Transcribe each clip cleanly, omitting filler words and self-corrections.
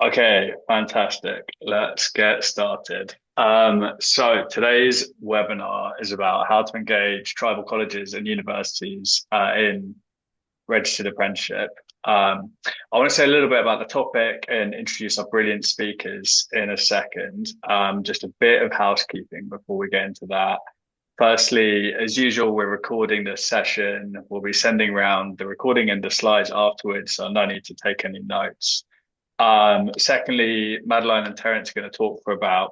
Okay, fantastic. Let's get started. So today's webinar is about how to engage tribal colleges and universities in registered apprenticeship. I want to say a little bit about the topic and introduce our brilliant speakers in a second. Just a bit of housekeeping before we get into that. Firstly, as usual, we're recording this session. We'll be sending around the recording and the slides afterwards, so no need to take any notes. Secondly, Madeline and Terence are going to talk for about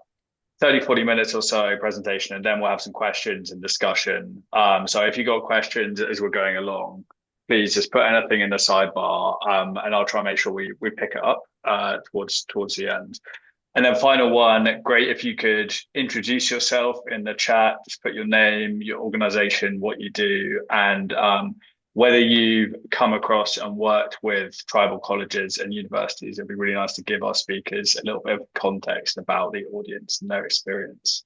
30, 40 minutes or so presentation, and then we'll have some questions and discussion. So if you've got questions as we're going along, please just put anything in the sidebar, and I'll try and make sure we pick it up towards the end. And then final one, great if you could introduce yourself in the chat, just put your name, your organization, what you do, and whether you've come across and worked with tribal colleges and universities. It'd be really nice to give our speakers a little bit of context about the audience and their experience.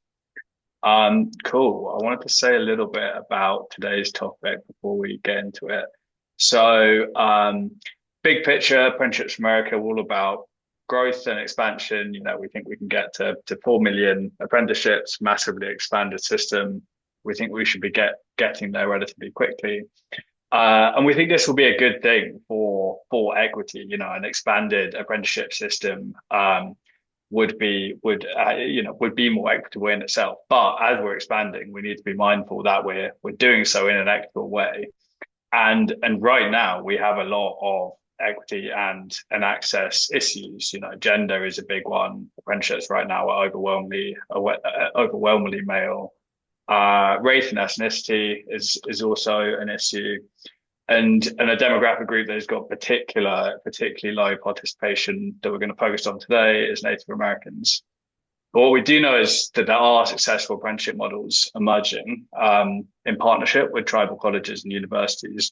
Cool. I wanted to say a little bit about today's topic before we get into it. So, big picture, Apprenticeships America, all about growth and expansion. We think we can get to 4 million apprenticeships, massively expanded system. We think we should be getting there relatively quickly. And we think this will be a good thing for equity. An expanded apprenticeship system would be more equitable in itself. But as we're expanding, we need to be mindful that we're doing so in an equitable way. And right now we have a lot of equity and access issues. Gender is a big one. Apprenticeships right now are overwhelmingly male. Race and ethnicity is also an issue, and a demographic group that has got particularly low participation that we're going to focus on today is Native Americans. But what we do know is that there are successful apprenticeship models emerging in partnership with tribal colleges and universities.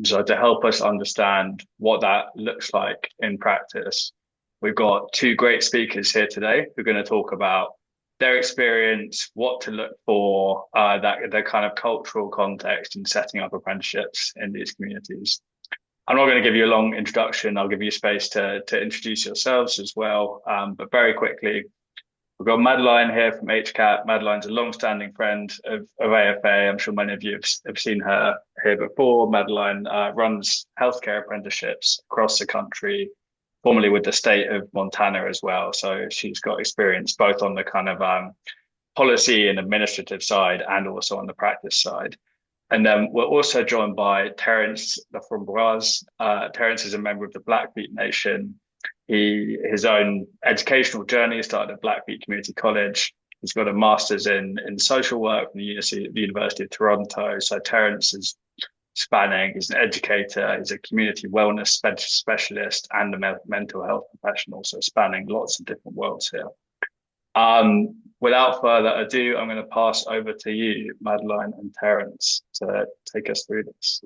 So to help us understand what that looks like in practice, we've got two great speakers here today who are going to talk about their experience, what to look for, their kind of cultural context in setting up apprenticeships in these communities. I'm not going to give you a long introduction. I'll give you space to introduce yourselves as well. But very quickly, we've got Madeline here from HCAP. Madeline's a long-standing friend of AFA. I'm sure many of you have seen her here before. Madeline runs healthcare apprenticeships across the country, formerly with the state of Montana as well. So she's got experience both on the kind of policy and administrative side and also on the practice side. And then we're also joined by Terence Laframboise. Terence is a member of the Blackfeet Nation. His own educational journey started at Blackfeet Community College. He's got a master's in social work from the University of Toronto. So Terence is spanning, he's an educator, he's a community wellness specialist and a mental health professional. So spanning lots of different worlds here. Without further ado, I'm going to pass over to you, Madeline and Terence, to take us through this.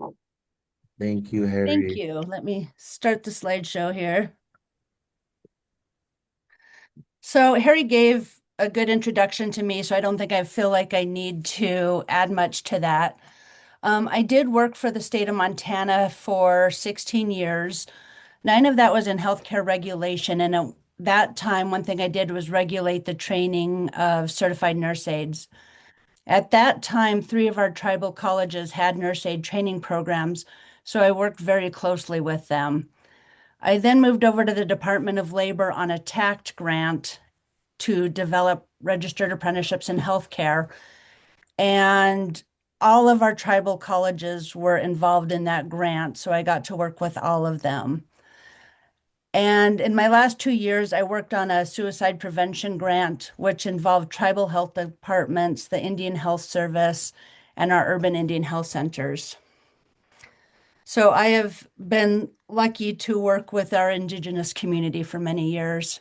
Thank you, Thank Harry. you. Let me start the slideshow here. So Harry gave a good introduction to me, so I don't think I feel like I need to add much to that. I did work for the state of Montana for 16 years. 9 of that was in healthcare regulation, and at that time, one thing I did was regulate the training of certified nurse aides. At that time, 3 of our tribal colleges had nurse aid training programs, so I worked very closely with them. I then moved over to the Department of Labor on a TACT grant to develop registered apprenticeships in healthcare. And all of our tribal colleges were involved in that grant, so I got to work with all of them. And in my last 2 years, I worked on a suicide prevention grant, which involved tribal health departments, the Indian Health Service, and our urban Indian health centers. So I have been lucky to work with our Indigenous community for many years.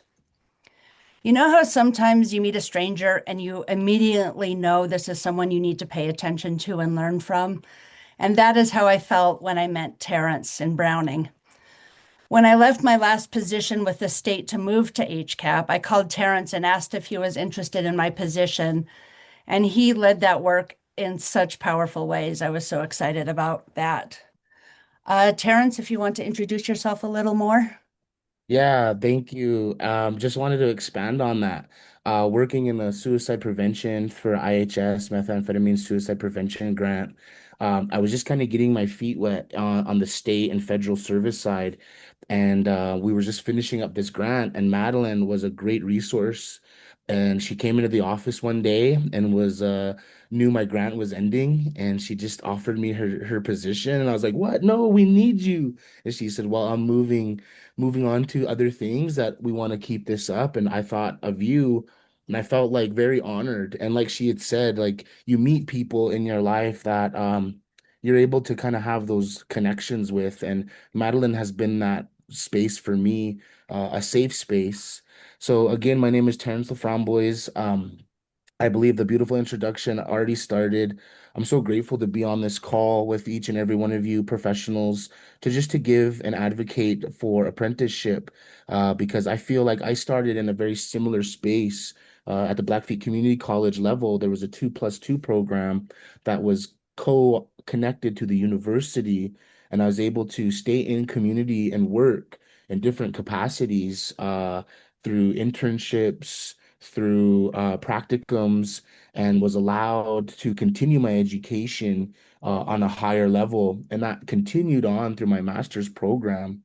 You know how sometimes you meet a stranger and you immediately know this is someone you need to pay attention to and learn from? And that is how I felt when I met Terence in Browning. When I left my last position with the state to move to HCAP, I called Terence and asked if he was interested in my position, and he led that work in such powerful ways. I was so excited about that. Terence, if you want to introduce yourself a little more. Yeah, thank you. Just wanted to expand on that. Working in the suicide prevention for IHS, methamphetamine suicide prevention grant. I was just kind of getting my feet wet on the state and federal service side. And we were just finishing up this grant, and Madeline was a great resource. And she came into the office one day and was knew my grant was ending, and she just offered me her position. And I was like, "What? No, we need you." And she said, "Well, I'm moving on to other things that we want to keep this up." And I thought of you, and I felt like very honored. And like she had said, like you meet people in your life that you're able to kind of have those connections with. And Madeline has been that space for me, a safe space. So again, my name is Terrence LaFramboise. I believe the beautiful introduction already started. I'm so grateful to be on this call with each and every one of you professionals to just to give and advocate for apprenticeship, because I feel like I started in a very similar space. At the Blackfeet Community College level, there was a 2+2 program that was co-connected to the university, and I was able to stay in community and work in different capacities, through internships, through practicums, and was allowed to continue my education on a higher level. And that continued on through my master's program.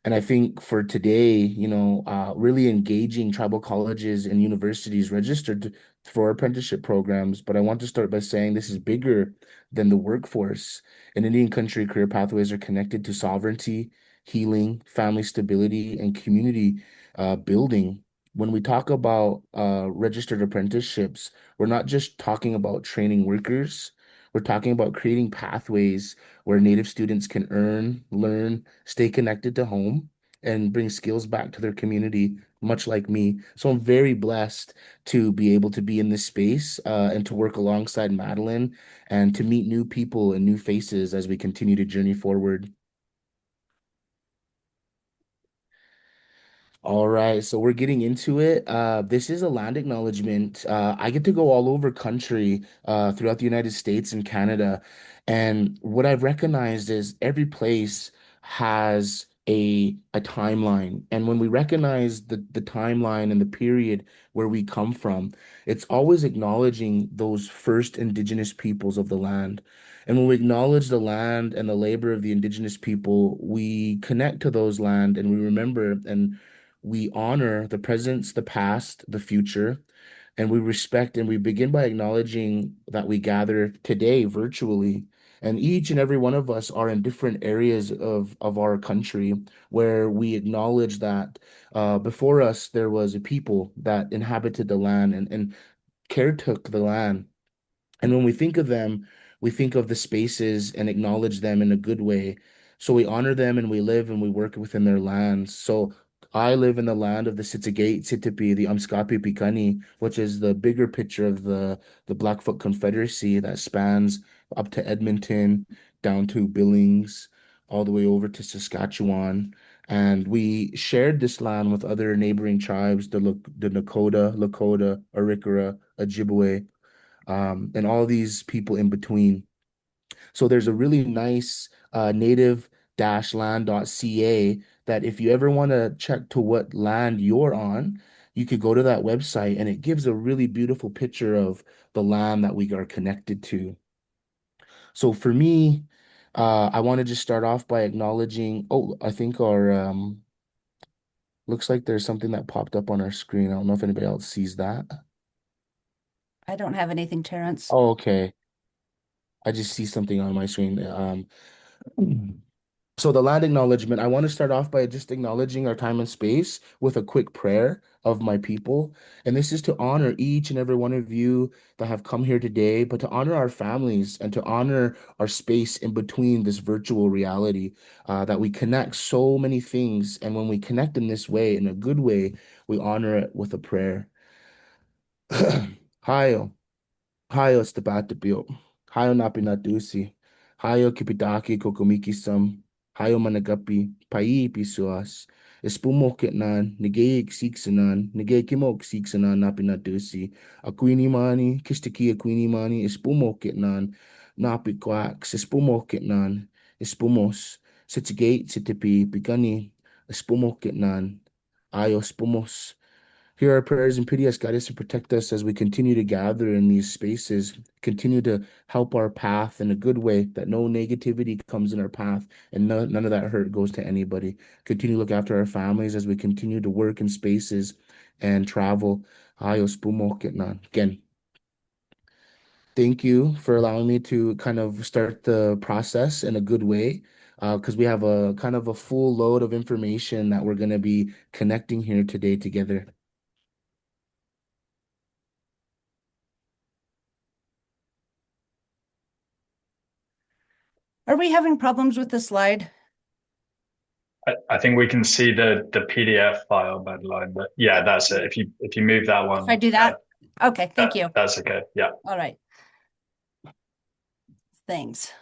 And I think for today, really engaging tribal colleges and universities registered for apprenticeship programs. But I want to start by saying this is bigger than the workforce. In Indian country, career pathways are connected to sovereignty, healing, family stability, and community building. When we talk about registered apprenticeships, we're not just talking about training workers. We're talking about creating pathways where Native students can earn, learn, stay connected to home, and bring skills back to their community, much like me. So I'm very blessed to be able to be in this space, and to work alongside Madeline and to meet new people and new faces as we continue to journey forward. All right, so we're getting into it. This is a land acknowledgement. I get to go all over country, throughout the United States and Canada. And what I've recognized is every place has a timeline. And when we recognize the timeline and the period where we come from, it's always acknowledging those first indigenous peoples of the land. And when we acknowledge the land and the labor of the indigenous people, we connect to those land and we remember and we honor the present, the past, the future, and we respect and we begin by acknowledging that we gather today virtually. And each and every one of us are in different areas of our country where we acknowledge that before us there was a people that inhabited the land and caretook the land. And when we think of them, we think of the spaces and acknowledge them in a good way. So we honor them and we live and we work within their lands. So I live in the land of the Sitzigate, Sitipi, the Amskapi Pikani, which is the bigger picture of the Blackfoot Confederacy that spans up to Edmonton, down to Billings, all the way over to Saskatchewan. And we shared this land with other neighboring tribes, the Nakota, Lakota, Arikara, Ojibwe, and all these people in between. So there's a really nice native-land.ca that if you ever want to check to what land you're on, you could go to that website and it gives a really beautiful picture of the land that we are connected to. So for me, I want to just start off by acknowledging, oh, I think our looks like there's something that popped up on our screen. I don't know if anybody else sees that. I don't have anything, Terrence. Oh, okay. I just see something on my screen. So the land acknowledgement, I want to start off by just acknowledging our time and space with a quick prayer of my people. And this is to honor each and every one of you that have come here today, but to honor our families and to honor our space in between this virtual reality, that we connect so many things. And when we connect in this way, in a good way, we honor it with a prayer. Hail. Hayo Stabatapio, Hayo Napinatusi, Hayo Kipitaki Kokomikisam, Hayo Managapi, Pai Pisuas, Espumoketnan, Negay Siksanan, Negay Kimok Siksanan Napinatusi, Aquini Mani, Kistiki Aquini Mani, Espumoketnan, Napiquax, Espumoketnan, Espumos, Sitzigate, Sitipi, Pigani, Espumokitnan, Ayo spumos. Hear our prayers and pity us, guide us and protect us as we continue to gather in these spaces, continue to help our path in a good way, that no negativity comes in our path and none of that hurt goes to anybody. Continue to look after our families as we continue to work in spaces and travel. Ayos pumokitnan. Again, thank you for allowing me to kind of start the process in a good way. Because we have a kind of a full load of information that we're going to be connecting here today together. Are we having problems with the slide? I think we can see the PDF file, Madeline, but yeah, that's it. If you move that If I one, do that? Okay, thank you. that's okay. Yeah. All right. Thanks.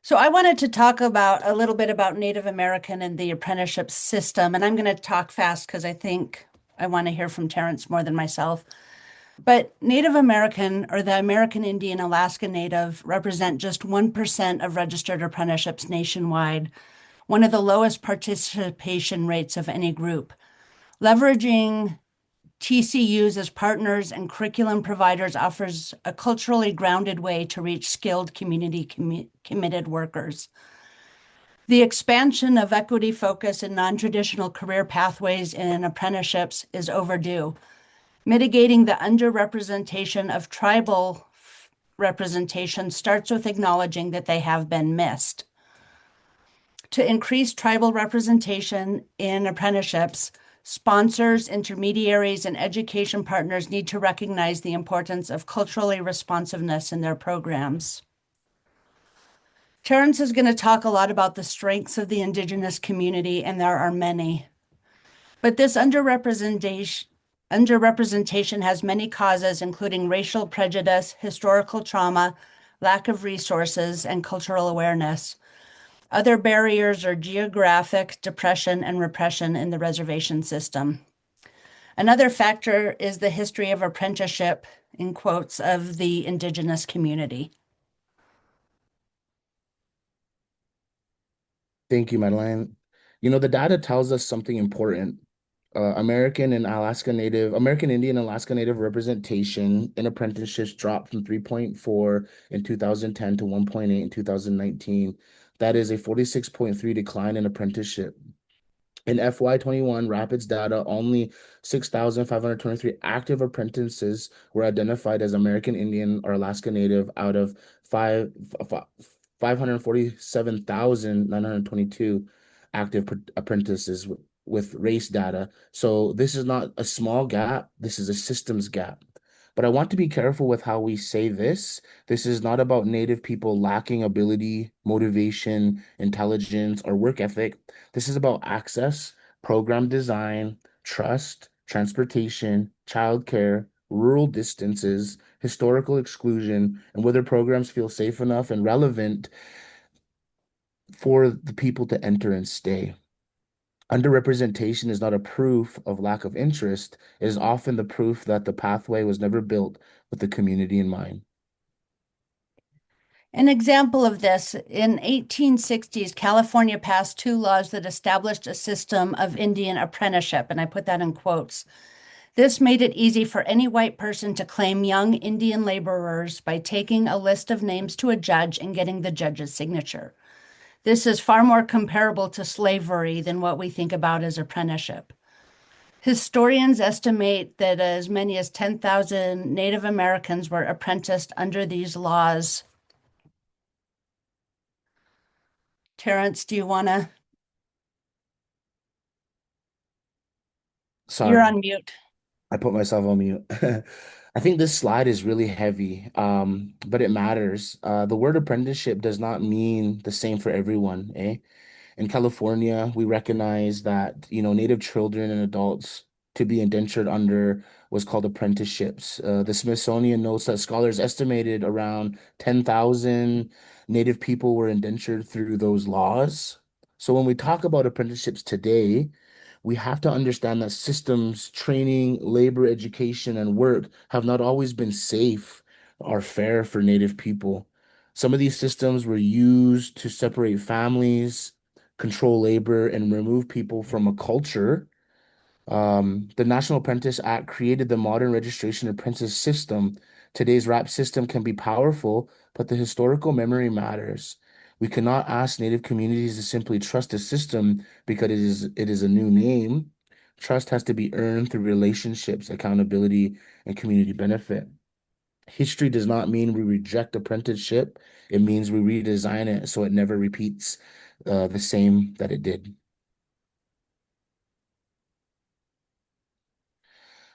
So I wanted to talk about a little bit about Native American and the apprenticeship system, and I'm going to talk fast because I think I want to hear from Terrence more than myself. But Native American or the American Indian Alaska Native represent just 1% of registered apprenticeships nationwide, one of the lowest participation rates of any group. Leveraging TCUs as partners and curriculum providers offers a culturally grounded way to reach skilled community committed workers. The expansion of equity focus and non-traditional career pathways in apprenticeships is overdue. Mitigating the underrepresentation of tribal representation starts with acknowledging that they have been missed. To increase tribal representation in apprenticeships, sponsors, intermediaries, and education partners need to recognize the importance of culturally responsiveness in their programs. Terrence is going to talk a lot about the strengths of the Indigenous community, and there are many. But this underrepresentation has many causes, including racial prejudice, historical trauma, lack of resources, and cultural awareness. Other barriers are geographic, depression, and repression in the reservation system. Another factor is the history of apprenticeship, in quotes, of the Indigenous community. Thank you, Madeline. You know, the data tells us something important. American Indian Alaska Native representation in apprenticeships dropped from 3.4 in 2010 to 1.8 in 2019. That is a 46.3 decline in apprenticeship. In FY21 Rapids data, only 6,523 active apprentices were identified as American Indian or Alaska Native out of 547,922 active apprentices with race data. So this is not a small gap, this is a systems gap. But I want to be careful with how we say this. This is not about Native people lacking ability, motivation, intelligence, or work ethic. This is about access, program design, trust, transportation, childcare, rural distances, historical exclusion, and whether programs feel safe enough and relevant for the people to enter and stay. Underrepresentation is not a proof of lack of interest. It is often the proof that the pathway was never built with the community in mind. An example of this, in 1860s, California passed two laws that established a system of Indian apprenticeship, and I put that in quotes. This made it easy for any white person to claim young Indian laborers by taking a list of names to a judge and getting the judge's signature. This is far more comparable to slavery than what we think about as apprenticeship. Historians estimate that as many as 10,000 Native Americans were apprenticed under these laws. Terrence, do you want to? You're Sorry, on mute. I put myself on mute. I think this slide is really heavy, but it matters. The word apprenticeship does not mean the same for everyone, eh? In California, we recognize that, Native children and adults to be indentured under was called apprenticeships. The Smithsonian notes that scholars estimated around 10,000 Native people were indentured through those laws. So when we talk about apprenticeships today, we have to understand that systems, training, labor, education, and work have not always been safe or fair for Native people. Some of these systems were used to separate families, control labor, and remove people from a culture. The National Apprentice Act created the modern registration apprentice system. Today's RAP system can be powerful, but the historical memory matters. We cannot ask Native communities to simply trust a system because it is a new name. Trust has to be earned through relationships, accountability, and community benefit. History does not mean we reject apprenticeship. It means we redesign it so it never repeats the same that it did.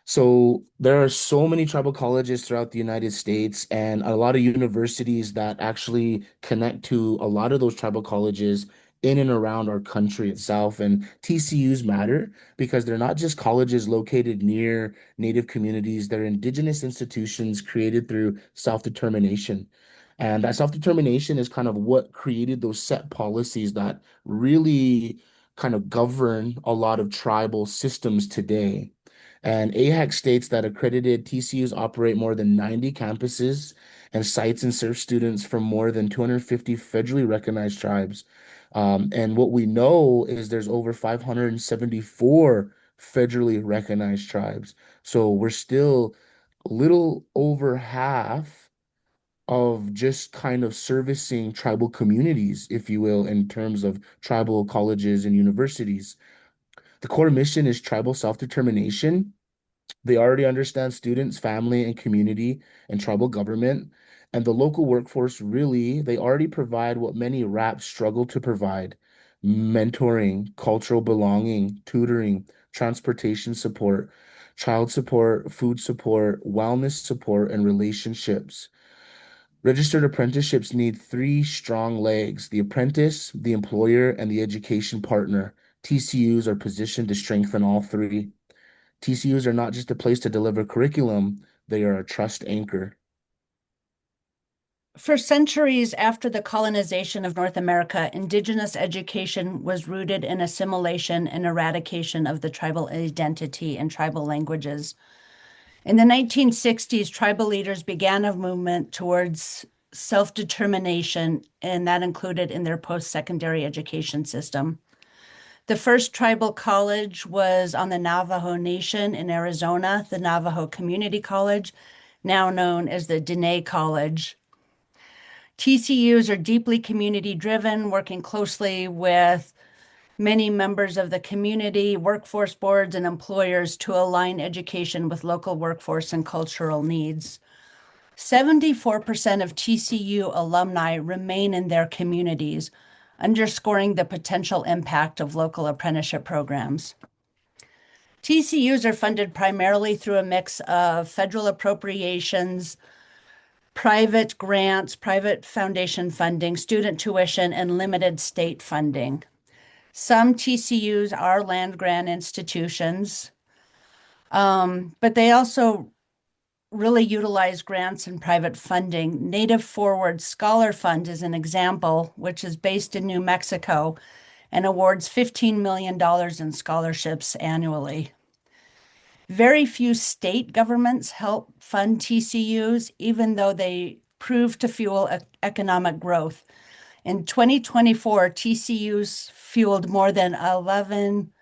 So there are so many tribal colleges throughout the United States and a lot of universities that actually connect to a lot of those tribal colleges in and around our country itself. And TCUs matter because they're not just colleges located near Native communities, they're indigenous institutions created through self-determination. And that self-determination is kind of what created those set policies that really kind of govern a lot of tribal systems today. And AHEC states that accredited TCUs operate more than 90 campuses and sites and serve students from more than 250 federally recognized tribes. And what we know is there's over 574 federally recognized tribes. So we're still a little over half of just kind of servicing tribal communities, if you will, in terms of tribal colleges and universities. The core mission is tribal self-determination. They already understand students, family, and community and tribal government. And the local workforce really, they already provide what many RAPs struggle to provide: mentoring, cultural belonging, tutoring, transportation support, food support, wellness support, and relationships. Registered apprenticeships need three strong legs: the apprentice, the employer, and the education partner. TCUs are positioned to strengthen all three. TCUs are not just a place to deliver curriculum, they are a trust anchor. For centuries after the colonization of North America, Indigenous education was rooted in assimilation and eradication of the tribal identity and tribal languages. In the 1960s, tribal leaders began a movement towards self-determination, and that included in their post-secondary education system. The first tribal college was on the Navajo Nation in Arizona, the Navajo Community College, now known as the Diné College. TCUs are deeply community driven, working closely with many members of the community, workforce boards, and employers to align education with local workforce and cultural needs. 74% of TCU alumni remain in their communities, underscoring the potential impact of local apprenticeship programs. TCUs are funded primarily through a mix of federal appropriations, private grants, private foundation funding, student tuition, and limited state funding. Some TCUs are land grant institutions, but they also really utilize grants and private funding. Native Forward Scholar Fund is an example, which is based in New Mexico and awards $15 million in scholarships annually. Very few state governments help fund TCUs, even though they prove to fuel economic growth. In 2024, TCUs fueled more than 11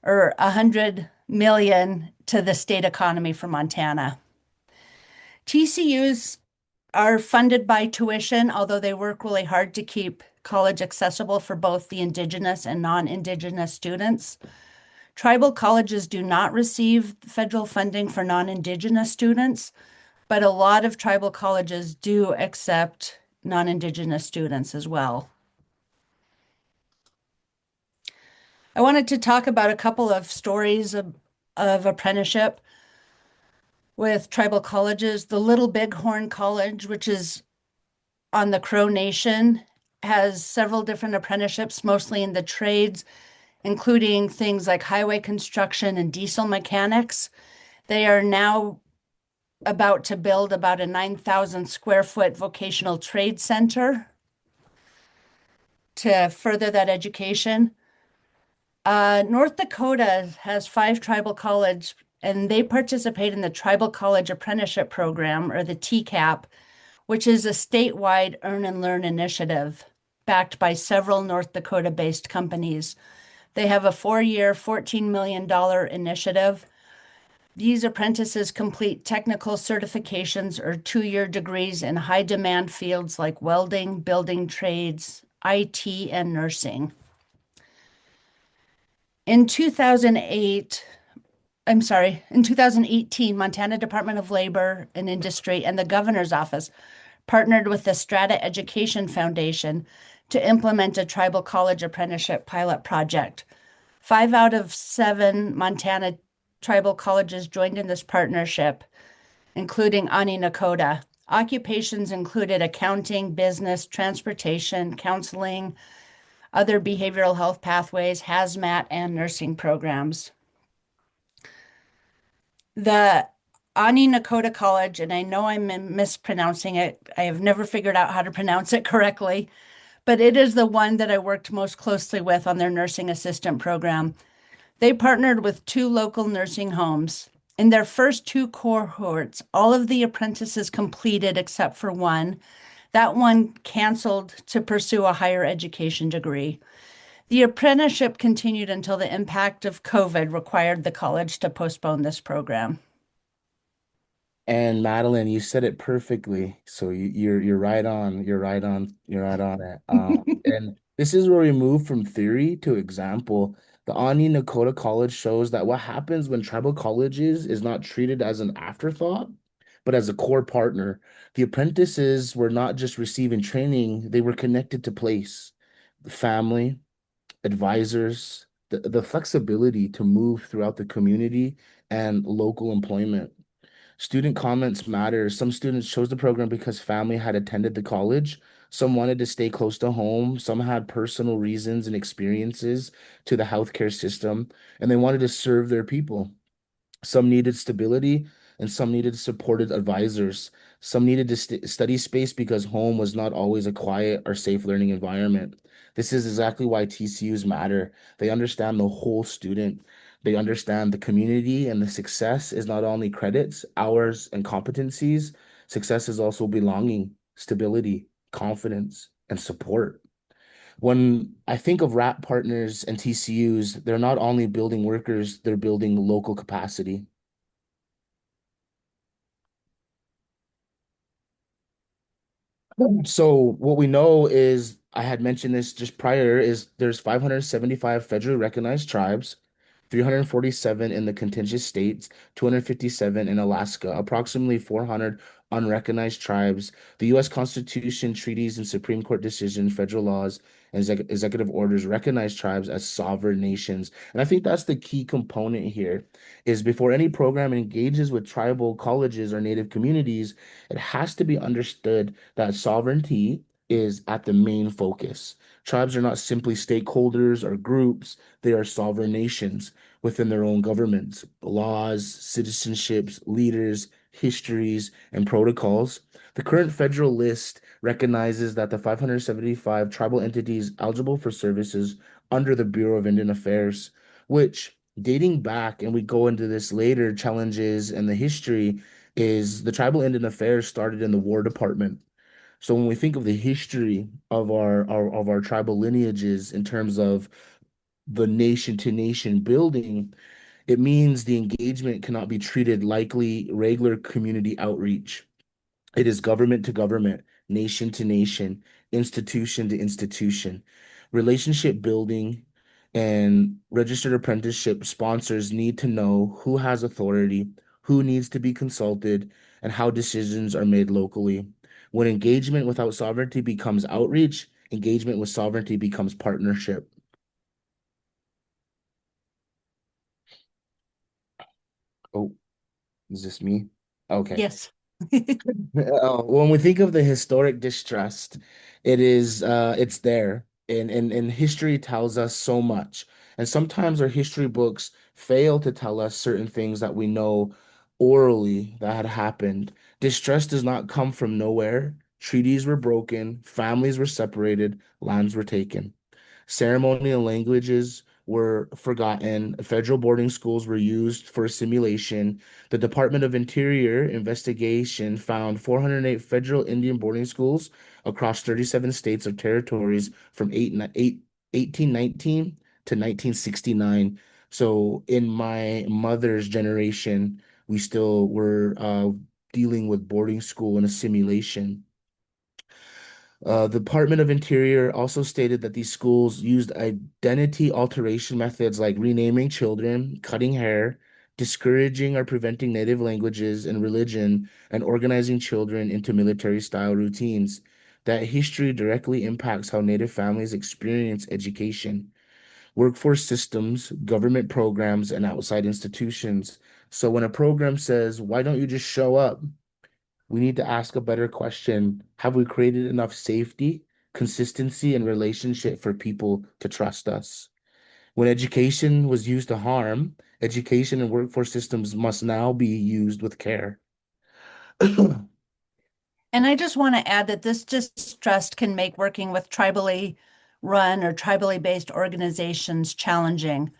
or 100 million to the state economy for Montana. TCUs are funded by tuition, although they work really hard to keep college accessible for both the Indigenous and non-Indigenous students. Tribal colleges do not receive federal funding for non-Indigenous students, but a lot of tribal colleges do accept non-Indigenous students as well. I wanted to talk about a couple of stories of apprenticeship with tribal colleges. The Little Bighorn College, which is on the Crow Nation, has several different apprenticeships, mostly in the trades, including things like highway construction and diesel mechanics. They are now about to build about a 9,000 square foot vocational trade center to further that education. North Dakota has 5 tribal colleges, and they participate in the Tribal College Apprenticeship Program, or the TCAP, which is a statewide earn and learn initiative. backed by several North Dakota-based companies. They have a 4-year, $14 million initiative. These apprentices complete technical certifications or 2-year degrees in high demand fields like welding, building trades, IT, and nursing. In 2008, in 2018, Montana Department of Labor and Industry and the Governor's Office partnered with the Strata Education Foundation to implement a tribal college apprenticeship pilot project. 5 out of 7 Montana tribal colleges joined in this partnership, including Ani Nakota. Occupations included accounting, business, transportation, counseling, other behavioral health pathways, hazmat, and nursing programs. The Ani Nakota College, and I know I'm mispronouncing it, I have never figured out how to pronounce it correctly, but it is the one that I worked most closely with on their nursing assistant program. They partnered with 2 local nursing homes. In their first 2 cohorts, all of the apprentices completed except for one. That one canceled to pursue a higher education degree. The apprenticeship continued until the impact of COVID required the college to postpone this program. And Madeline, you said it perfectly. So you're right on. You're right on it. And this is where we move from theory to example. The Ani Nakota College shows that what happens when tribal colleges is not treated as an afterthought, but as a core partner. The apprentices were not just receiving training, they were connected to place, family, advisors, the flexibility to move throughout the community and local employment. Student comments matter. Some students chose the program because family had attended the college. Some wanted to stay close to home. Some had personal reasons and experiences to the healthcare system, and they wanted to serve their people. Some needed stability and some needed supported advisors. Some needed to study space because home was not always a quiet or safe learning environment. This is exactly why TCUs matter. They understand the whole student. They understand the community, and the success is not only credits, hours, and competencies. Success is also belonging, stability, confidence, and support. When I think of RAP partners and TCUs, they're not only building workers, they're building local capacity. So what we know is, I had mentioned this just prior, is there's 575 federally recognized tribes, 347 in the contiguous states, 257 in Alaska, approximately 400 unrecognized tribes. The U.S. Constitution, treaties, and Supreme Court decisions, federal laws, and executive orders recognize tribes as sovereign nations. And I think that's the key component here, is before any program engages with tribal colleges or native communities, it has to be understood that sovereignty is at the main focus. Tribes are not simply stakeholders or groups, they are sovereign nations within their own governments, laws, citizenships, leaders, histories, and protocols. The current federal list recognizes that the 575 tribal entities eligible for services under the Bureau of Indian Affairs, which dating back, and we go into this later, challenges and the history, is the tribal Indian Affairs started in the War Department. So when we think of the history of our tribal lineages in terms of the nation to nation building, it means the engagement cannot be treated likely regular community outreach. It is government to government, nation to nation, institution to institution. Relationship building and registered apprenticeship sponsors need to know who has authority, who needs to be consulted, and how decisions are made locally. When engagement without sovereignty becomes outreach, engagement with sovereignty becomes partnership. Oh, is this me? Okay. Yes. When we think of the historic distrust, it's there. And history tells us so much. And sometimes our history books fail to tell us certain things that we know orally that had happened. Distrust does not come from nowhere. Treaties were broken, families were separated, lands were taken. Ceremonial languages were forgotten. Federal boarding schools were used for assimilation. The Department of Interior investigation found 408 federal Indian boarding schools across 37 states or territories from 1819 to 1969. So in my mother's generation, we still were dealing with boarding school and assimilation. The Department of Interior also stated that these schools used identity alteration methods like renaming children, cutting hair, discouraging or preventing native languages and religion, and organizing children into military-style routines. That history directly impacts how Native families experience education, workforce systems, government programs, and outside institutions. So when a program says, "Why don't you just show up?" we need to ask a better question. Have we created enough safety, consistency, and relationship for people to trust us? When education was used to harm, education and workforce systems must now be used with care. And I just want to add that this distrust can make working with tribally run or tribally based organizations challenging.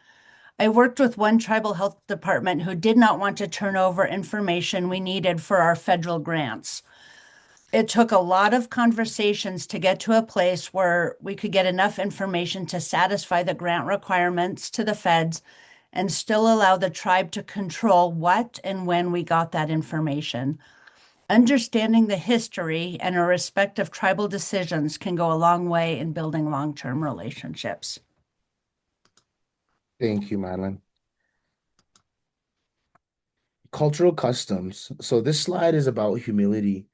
I worked with one tribal health department who did not want to turn over information we needed for our federal grants. It took a lot of conversations to get to a place where we could get enough information to satisfy the grant requirements to the feds and still allow the tribe to control what and when we got that information. Understanding the history and a respect of tribal decisions can go a long way in building long-term relationships. Thank you, Madeline. Cultural customs. So this slide is about humility.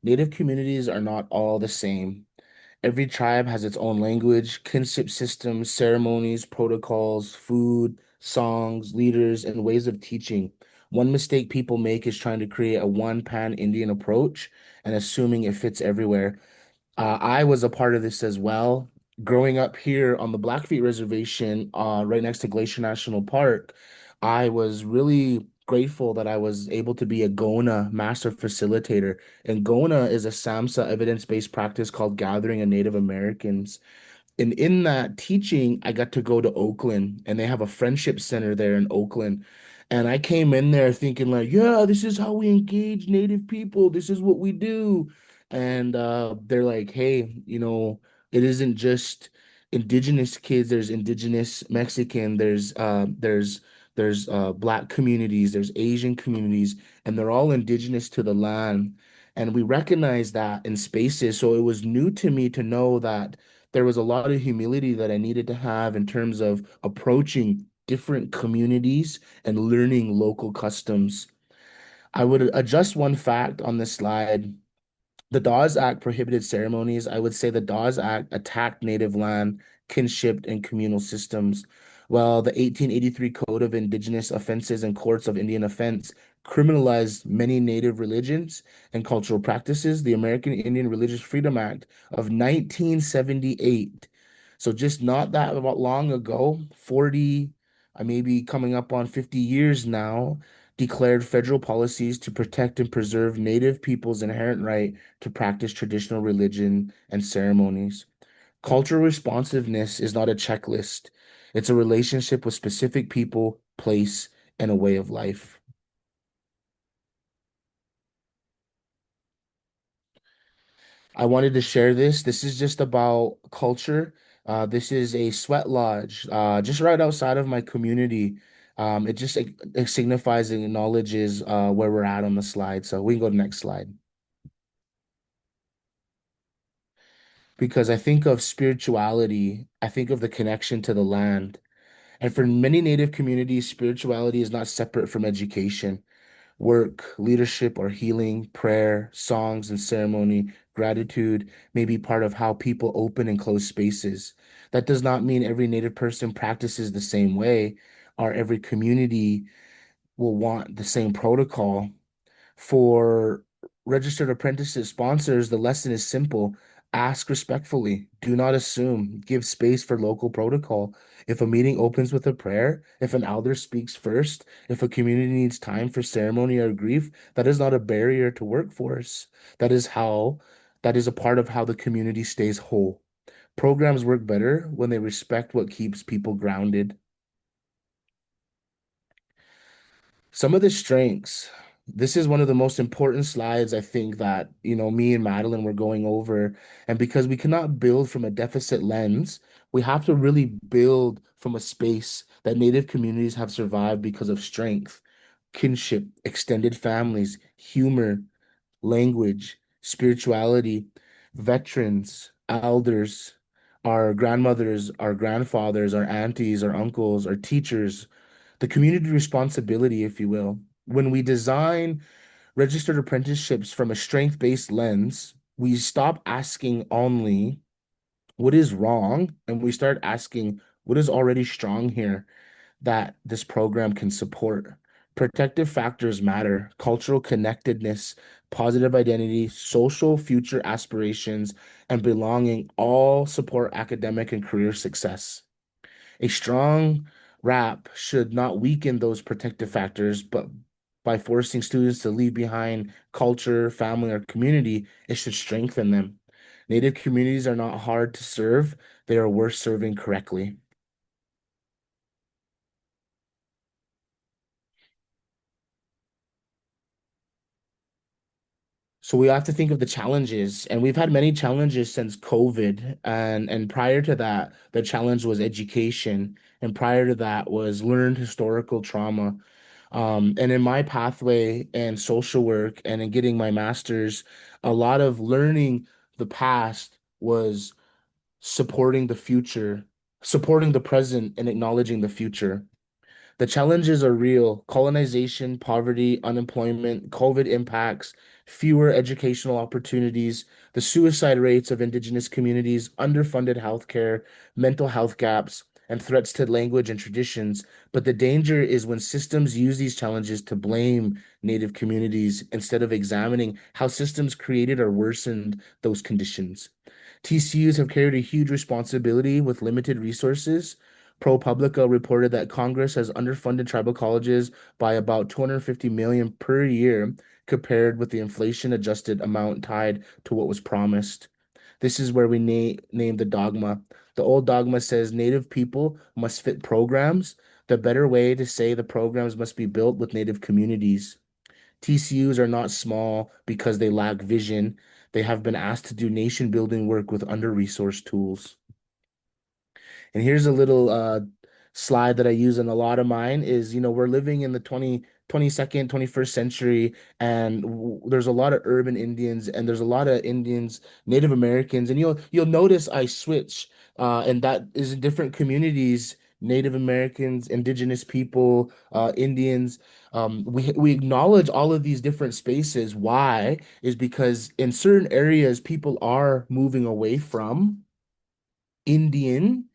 Native communities are not all the same. Every tribe has its own language, kinship systems, ceremonies, protocols, food, songs, leaders, and ways of teaching. One mistake people make is trying to create a one pan-Indian approach and assuming it fits everywhere. I was a part of this as well. Growing up here on the Blackfeet Reservation, right next to Glacier National Park, I was really grateful that I was able to be a GONA master facilitator. And GONA is a SAMHSA evidence-based practice called Gathering of Native Americans. And in that teaching, I got to go to Oakland, and they have a friendship center there in Oakland. And I came in there thinking like, yeah, this is how we engage Native people. This is what we do. And they're like, hey, it isn't just indigenous kids. There's indigenous Mexican. There's Black communities. There's Asian communities, and they're all indigenous to the land. And we recognize that in spaces. So it was new to me to know that there was a lot of humility that I needed to have in terms of approaching different communities and learning local customs. I would adjust one fact on this slide. The Dawes Act prohibited ceremonies. I would say the Dawes Act attacked native land, kinship, and communal systems. While the 1883 Code of Indigenous Offenses and Courts of Indian Offense criminalized many native religions and cultural practices, the American Indian Religious Freedom Act of 1978, so just not that long ago, 40, I may be coming up on 50 years now, declared federal policies to protect and preserve Native people's inherent right to practice traditional religion and ceremonies. Cultural responsiveness is not a checklist. It's a relationship with specific people, place, and a way of life. I wanted to share this. This is just about culture. This is a sweat lodge, just right outside of my community. It signifies and acknowledges where we're at on the slide. So we can go to the next slide. Because I think of spirituality, I think of the connection to the land. And for many Native communities, spirituality is not separate from education. Work, leadership, or healing, prayer, songs, and ceremony, gratitude may be part of how people open and close spaces. That does not mean every Native person practices the same way, or every community will want the same protocol. For registered apprentices sponsors, the lesson is simple. Ask respectfully. Do not assume. Give space for local protocol. If a meeting opens with a prayer, if an elder speaks first, if a community needs time for ceremony or grief, that is not a barrier to workforce. That is how, that is a part of how the community stays whole. Programs work better when they respect what keeps people grounded. Some of the strengths. This is one of the most important slides I think that, me and Madeline were going over. And because we cannot build from a deficit lens, we have to really build from a space that Native communities have survived because of strength, kinship, extended families, humor, language, spirituality, veterans, elders, our grandmothers, our grandfathers, our aunties, our uncles, our teachers, the community responsibility, if you will. When we design registered apprenticeships from a strength-based lens, we stop asking only what is wrong and we start asking what is already strong here that this program can support. Protective factors matter, cultural connectedness, positive identity, social future aspirations, and belonging all support academic and career success. A strong wrap should not weaken those protective factors, but by forcing students to leave behind culture, family, or community, it should strengthen them. Native communities are not hard to serve, they are worth serving correctly. So we have to think of the challenges, and we've had many challenges since COVID, and prior to that, the challenge was education, and prior to that was learned historical trauma. And in my pathway and social work and in getting my master's, a lot of learning the past was supporting the future, supporting the present, and acknowledging the future. The challenges are real. Colonization, poverty, unemployment, COVID impacts, fewer educational opportunities, the suicide rates of Indigenous communities, underfunded healthcare, mental health gaps, and threats to language and traditions. But the danger is when systems use these challenges to blame Native communities instead of examining how systems created or worsened those conditions. TCUs have carried a huge responsibility with limited resources. ProPublica reported that Congress has underfunded tribal colleges by about 250 million per year compared with the inflation adjusted amount tied to what was promised. This is where we name the dogma. The old dogma says Native people must fit programs. The better way to say the programs must be built with Native communities. TCUs are not small because they lack vision. They have been asked to do nation building work with under-resourced tools. And here's a little slide that I use in a lot of mine is, we're living in the 22nd, 21st century, and there's a lot of urban Indians and there's a lot of Indians, Native Americans, and you'll notice I switch, and that is in different communities, Native Americans, Indigenous people, Indians. We acknowledge all of these different spaces. Why? Is because in certain areas, people are moving away from Indian,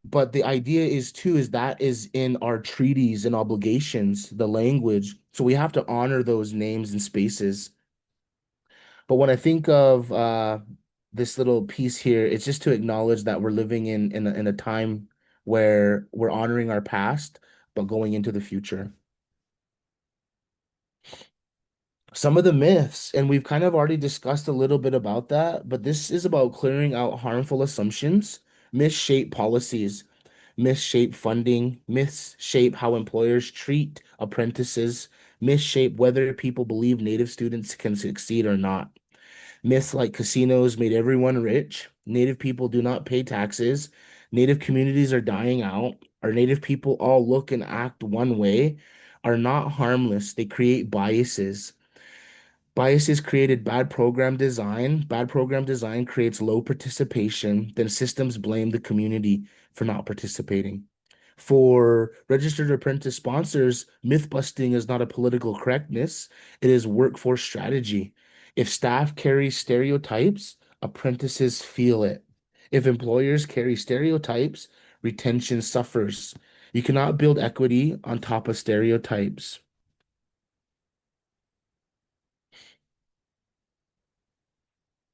but the idea is too is that is in our treaties and obligations, the language. So we have to honor those names and spaces. But when I think of this little piece here, it's just to acknowledge that we're living in a time where we're honoring our past, but going into the future. Some of the myths, and we've kind of already discussed a little bit about that, but this is about clearing out harmful assumptions, misshape policies, misshape funding, misshape how employers treat apprentices, misshape whether people believe Native students can succeed or not. Myths like casinos made everyone rich, Native people do not pay taxes, Native communities are dying out, or Native people all look and act one way are not harmless. They create biases. Biases created bad program design. Bad program design creates low participation. Then systems blame the community for not participating. For registered apprentice sponsors, myth busting is not a political correctness, it is workforce strategy. If staff carry stereotypes, apprentices feel it. If employers carry stereotypes, retention suffers. You cannot build equity on top of stereotypes.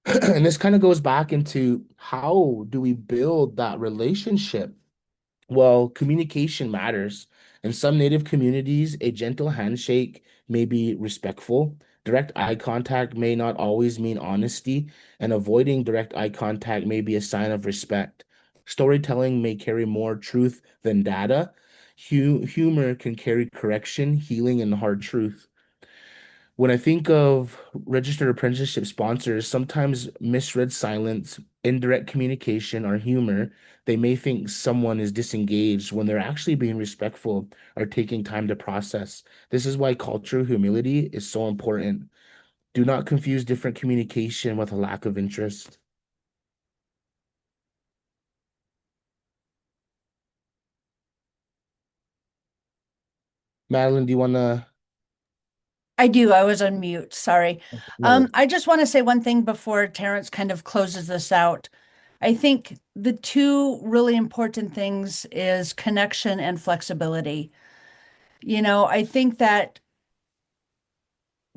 And this kind of goes back into how do we build that relationship? Well, communication matters. In some Native communities, a gentle handshake may be respectful. Direct eye contact may not always mean honesty, and avoiding direct eye contact may be a sign of respect. Storytelling may carry more truth than data. Humor can carry correction, healing, and hard truth. When I think of registered apprenticeship sponsors, sometimes misread silence, indirect communication, or humor, they may think someone is disengaged when they're actually being respectful or taking time to process. This is why cultural humility is so important. Do not confuse different communication with a lack of interest. Madeline, do you want to? I do. I was on mute. Sorry. No. I just want to say one thing before Terrence kind of closes this out. I think the two really important things is connection and flexibility. I think that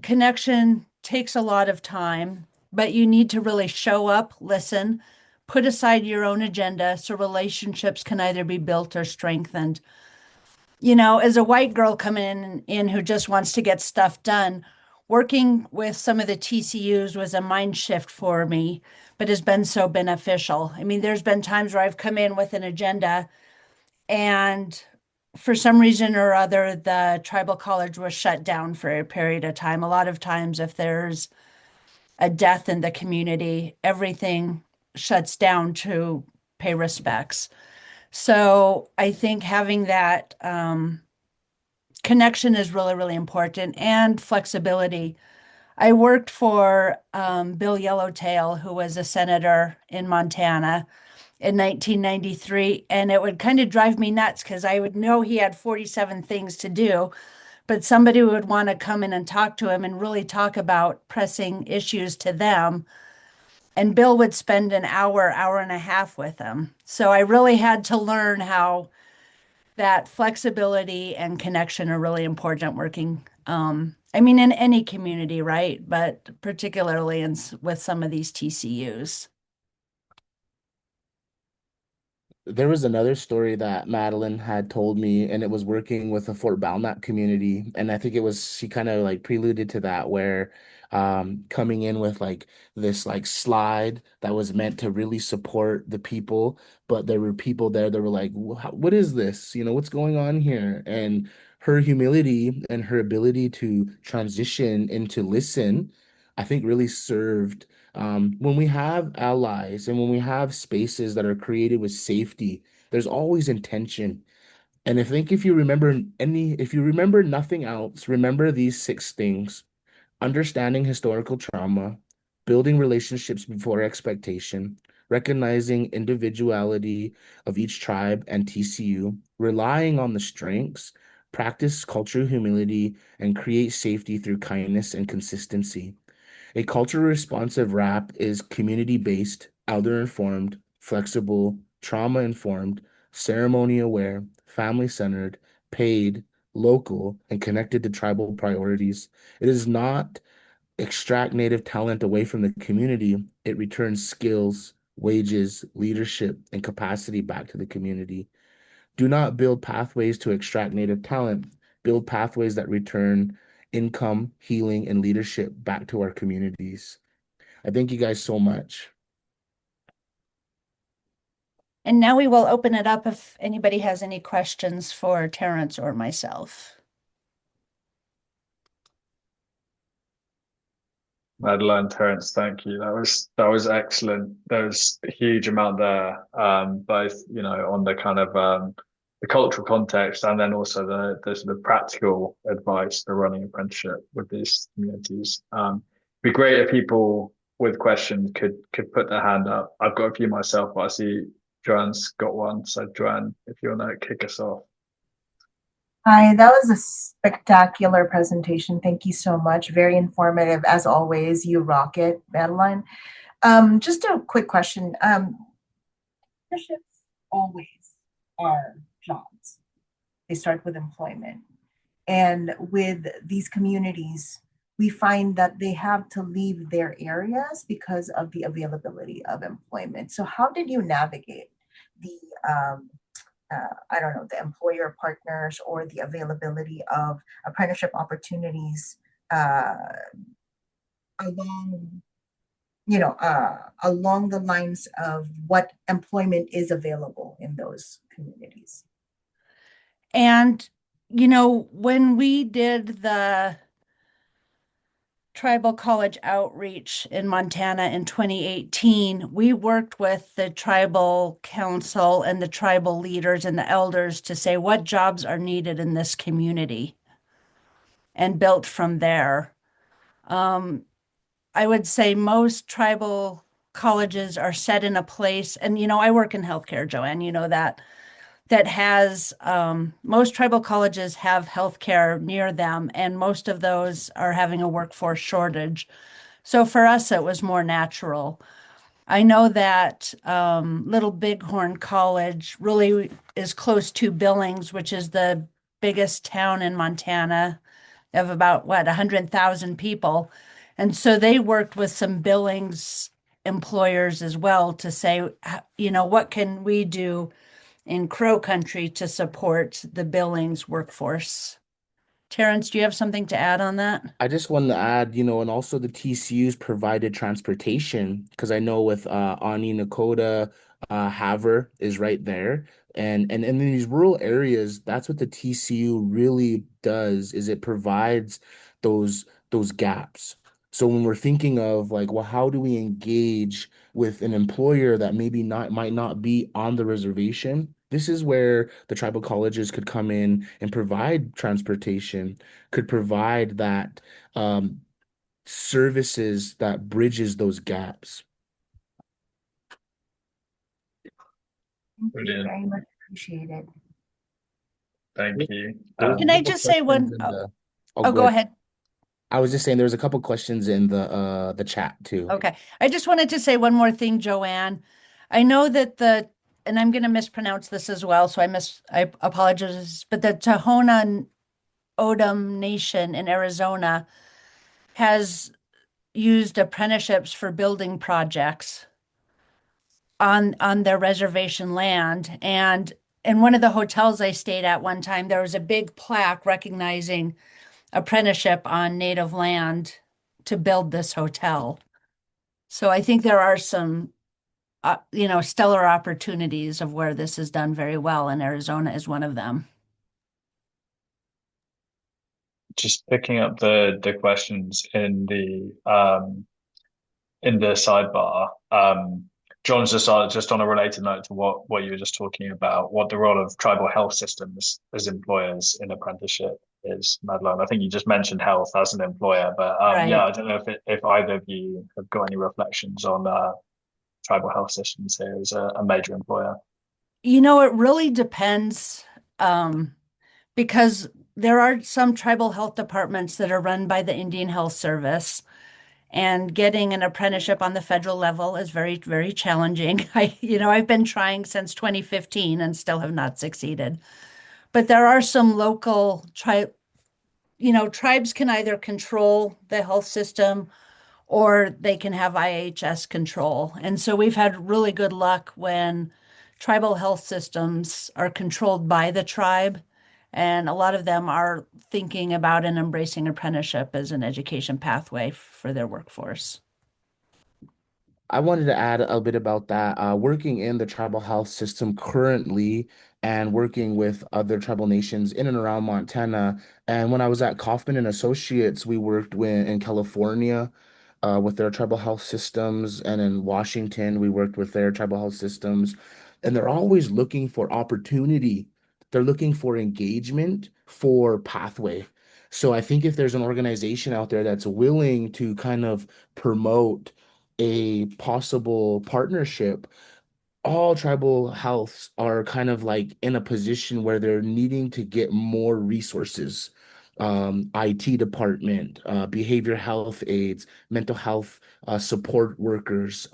connection takes a lot of time, but you need to really show up, listen, put aside your own agenda so relationships can either be built or strengthened. As a white girl coming in who just wants to get stuff done, working with some of the TCUs was a mind shift for me, but has been so beneficial. I mean, there's been times where I've come in with an agenda and for some reason or other, the tribal college was shut down for a period of time. A lot of times, if there's a death in the community, everything shuts down to pay respects. So I think having that connection is really, really important and flexibility. I worked for Bill Yellowtail, who was a senator in Montana in 1993, and it would kind of drive me nuts because I would know he had 47 things to do, but somebody would want to come in and talk to him and really talk about pressing issues to them. And Bill would spend an hour, hour and a half with them. So I really had to learn how that flexibility and connection are really important working. I mean, in any community, right? But particularly with some of these TCUs. There was another story that Madeline had told me, and it was working with a Fort Belknap community. And I think it was, she kind of like preluded to that, where coming in with like this like slide that was meant to really support the people, but there were people there that were like, What is this? What's going on here?" And her humility and her ability to transition into listen, I think really served when we have allies and when we have spaces that are created with safety, there's always intention. And I think if you remember nothing else, remember these six things: understanding historical trauma, building relationships before expectation, recognizing individuality of each tribe and TCU, relying on the strengths, practice cultural humility, and create safety through kindness and consistency. A culture responsive rap is community based, elder informed, flexible, trauma informed, ceremony aware, family centered, paid, local, and connected to tribal priorities. It does not extract native talent away from the community, it returns skills, wages, leadership, and capacity back to the community. Do not build pathways to extract native talent. Build pathways that return income, healing, and leadership back to our communities. I thank you guys so much. And now we will open it up if anybody has any questions for Terrence or myself. Madeline, Terence, thank you. That was excellent. There's a huge amount there, both on the kind of the cultural context and then also the sort of practical advice for running apprenticeship with these communities. It'd be great if people with questions could put their hand up. I've got a few myself, but I see Joanne's got one. So Joanne, if you want to kick us off. Hi, that was a spectacular presentation. Thank you so much. Very informative as always. You rock it, Madeline. Just a quick question. Internships always are jobs. They start with employment. And with these communities, we find that they have to leave their areas because of the availability of employment. So how did you navigate the I don't know, the employer partners or the availability of apprenticeship opportunities uh, along, along the lines of what employment is available in those communities? And, when we did the tribal college outreach in Montana in 2018, we worked with the tribal council and the tribal leaders and the elders to say what jobs are needed in this community and built from there. Um, I would say most tribal colleges are set in a place, and I work in healthcare, Joanne, that has most tribal colleges have healthcare near them, and most of those are having a workforce shortage. So for us, it was more natural. I know that Little Bighorn College really is close to Billings, which is the biggest town in Montana of about, what, 100,000 people. And so they worked with some Billings employers as well to say, what can we do in Crow Country to support the Billings workforce? Terrence, do you have something to add on that? I just wanted to add, and also the TCUs provided transportation because I know with Ani Nakota, Haver is right there. And in these rural areas, that's what the TCU really does is it provides those gaps. So when we're thinking of like, well, how do we engage with an employer that maybe not might not be on the reservation? This is where the tribal colleges could come in and provide transportation, could provide that um, services that bridges those gaps. Thank you Brilliant. very much. Appreciate it. Thank you. There was a Can I couple just say questions one? in Oh, the oh oh, go go ahead. ahead. I was just saying there was a couple questions in the chat too. Okay. I just wanted to say one more thing, Joanne. I know that and I'm going to mispronounce this as well, so I apologize, but the Tohono O'odham Nation in Arizona has used apprenticeships for building projects on their reservation land. And in one of the hotels I stayed at one time, there was a big plaque recognizing apprenticeship on native land to build this hotel. So I think there are some, stellar opportunities of where this is done very well, and Arizona is one of them. Just picking up the questions in the sidebar. John's just on a related note to what you were just talking about, what the role of tribal health systems as employers in apprenticeship is, Madeline. I think you just mentioned health as an employer, but yeah, Right. I don't know if either of you have got any reflections on tribal health systems here as a major employer. It really depends, because there are some tribal health departments that are run by the Indian Health Service. And getting an apprenticeship on the federal level is very, very challenging. I've been trying since 2015 and still have not succeeded. But there are some local tribes can either control the health system or they can have IHS control. And so we've had really good luck when tribal health systems are controlled by the tribe. And a lot of them are thinking about and embracing apprenticeship as an education pathway for their workforce. I wanted to add a bit about that. Working in the tribal health system currently and working with other tribal nations in and around Montana. And when I was at Kaufman and Associates, we worked in California with their tribal health systems, and in Washington, we worked with their tribal health systems. And they're always looking for opportunity. They're looking for engagement, for pathway. So I think if there's an organization out there that's willing to kind of promote a possible partnership, all tribal healths are kind of like in a position where they're needing to get more resources. IT department, behavior health aides, mental health support workers.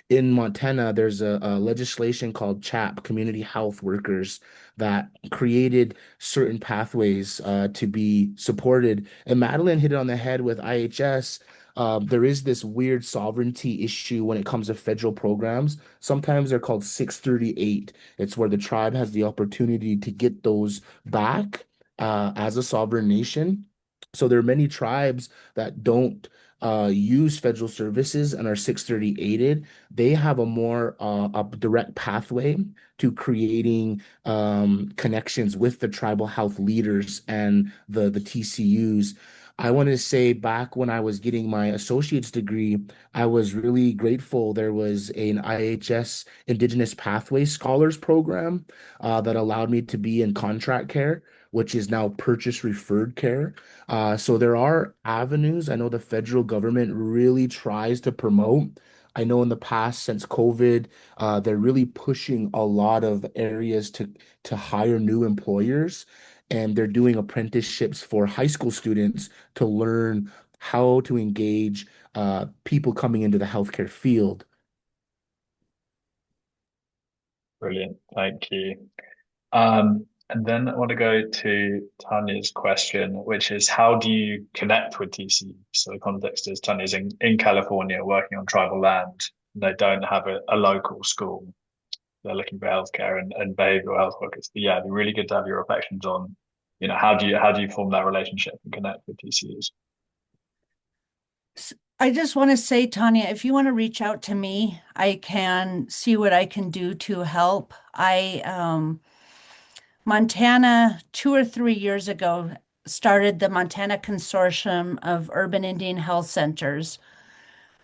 In Montana, there's a legislation called CHAP, Community Health Workers, that created certain pathways to be supported. And Madeline hit it on the head with IHS. There is this weird sovereignty issue when it comes to federal programs. Sometimes they're called 638. It's where the tribe has the opportunity to get those back as a sovereign nation. So there are many tribes that don't use federal services and are 630 aided. They have a more a direct pathway to creating connections with the tribal health leaders and the TCUs. I want to say back when I was getting my associate's degree, I was really grateful. There was an IHS Indigenous Pathway Scholars Program that allowed me to be in contract care, which is now purchase referred care. So there are avenues I know the federal government really tries to promote. I know in the past, since COVID, they're really pushing a lot of areas to hire new employers, and they're doing apprenticeships for high school students to learn how to engage people coming into the healthcare field. Brilliant. Thank you. And then I want to go to Tanya's question, which is how do you connect with TCU? So the context is Tanya's in California working on tribal land. They don't have a local school. They're looking for healthcare and behavioral health workers. But yeah, it'd be really good to have your reflections on, how do you form that relationship and connect with TCUs? I just want to say, Tanya, if you want to reach out to me, I can see what I can do to help. Montana, 2 or 3 years ago, started the Montana Consortium of Urban Indian Health Centers.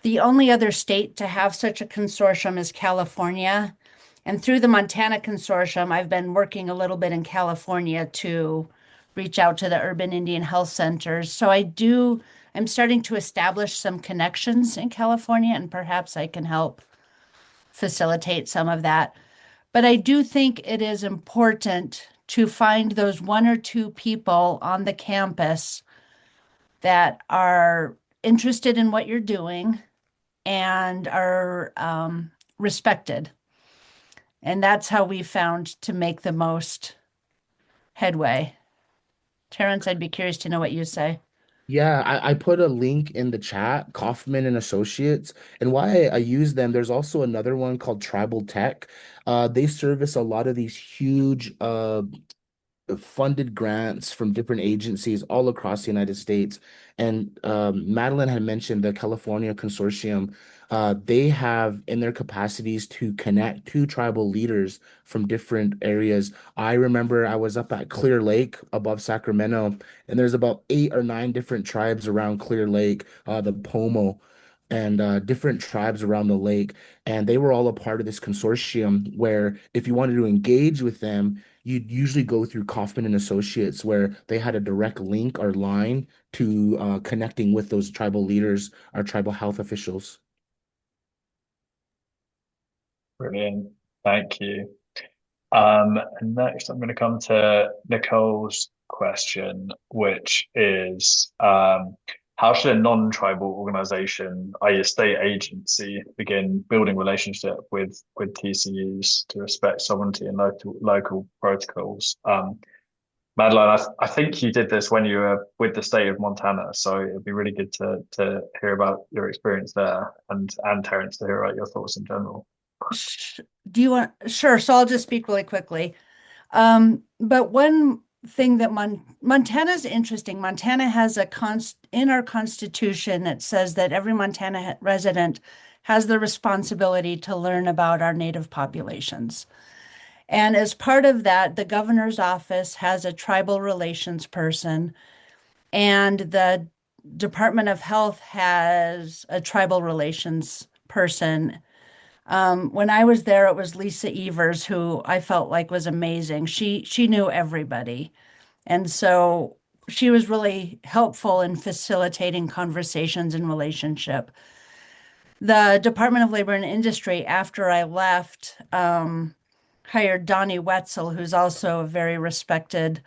The only other state to have such a consortium is California. And through the Montana Consortium, I've been working a little bit in California to reach out to the urban Indian health centers. So I'm starting to establish some connections in California, and perhaps I can help facilitate some of that. But I do think it is important to find those one or two people on the campus that are interested in what you're doing and are respected. And that's how we found to make the most headway. Terrence, I'd be curious to know what you say. Yeah, I put a link in the chat, Kaufman and Associates. And why I use them, there's also another one called Tribal Tech. They service a lot of these huge funded grants from different agencies all across the United States. And Madeline had mentioned the California Consortium. They have in their capacities to connect to tribal leaders from different areas. I remember I was up at Clear Lake above Sacramento, and there's about 8 or 9 different tribes around Clear Lake, the Pomo, and different tribes around the lake. And they were all a part of this consortium where if you wanted to engage with them, you'd usually go through Kaufman and Associates, where they had a direct link or line to connecting with those tribal leaders or tribal health officials. Brilliant. Thank you. And next, I'm going to come to Nicole's question, which is how should a non-tribal organization, i.e., a state agency, begin building relationship with TCUs to respect sovereignty and local protocols? Madeline, I think you did this when you were with the state of Montana, so it'd be really good to hear about your experience there, and Terrence, to hear about your thoughts in general. Do you want? Sure. So I'll just speak really quickly. But one thing that Montana's interesting. Montana has in our constitution, it says that every Montana resident has the responsibility to learn about our native populations. And as part of that, the governor's office has a tribal relations person, and the Department of Health has a tribal relations person. When I was there, it was Lisa Evers, who I felt like was amazing. She knew everybody. And so she was really helpful in facilitating conversations and relationship. The Department of Labor and Industry, after I left, hired Donnie Wetzel, who's also a very respected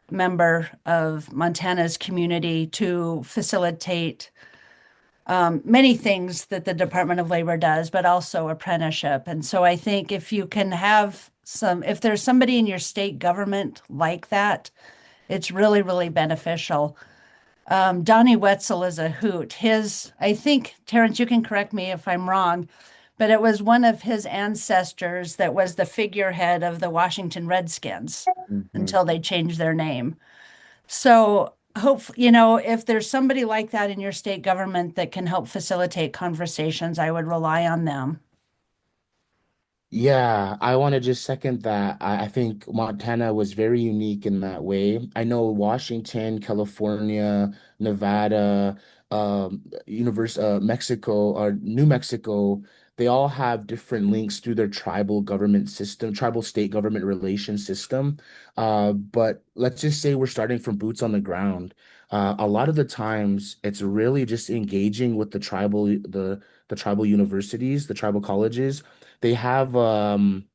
member of Montana's community, to facilitate many things that the Department of Labor does, but also apprenticeship. And so I think if you can if there's somebody in your state government like that, it's really, really beneficial. Donnie Wetzel is a hoot. I think, Terrence, you can correct me if I'm wrong, but it was one of his ancestors that was the figurehead of the Washington Redskins Mhm. until they changed their name. So hope, if there's somebody like that in your state government that can help facilitate conversations, I would rely on them. Yeah, I want to just second that. I think Montana was very unique in that way. I know Washington, California, Nevada, Mexico, or New Mexico, they all have different links through their tribal government system, tribal state government relation system. But let's just say we're starting from boots on the ground. A lot of the times, it's really just engaging with the tribal universities, the tribal colleges. They have and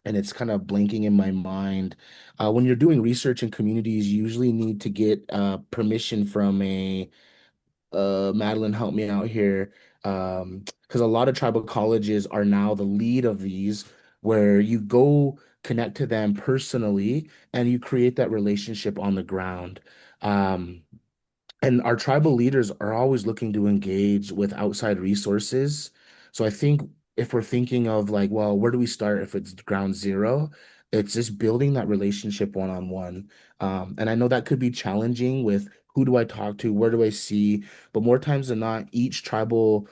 it's kind of blanking in my mind. When you're doing research in communities, you usually need to get permission from a Madeline, help me out here. Because a lot of tribal colleges are now the lead of these, where you go connect to them personally and you create that relationship on the ground. Um, and our tribal leaders are always looking to engage with outside resources. So I think if we're thinking of like, well, where do we start if it's ground zero? It's just building that relationship one on one. And I know that could be challenging with who do I talk to? Where do I see? But more times than not, each tribal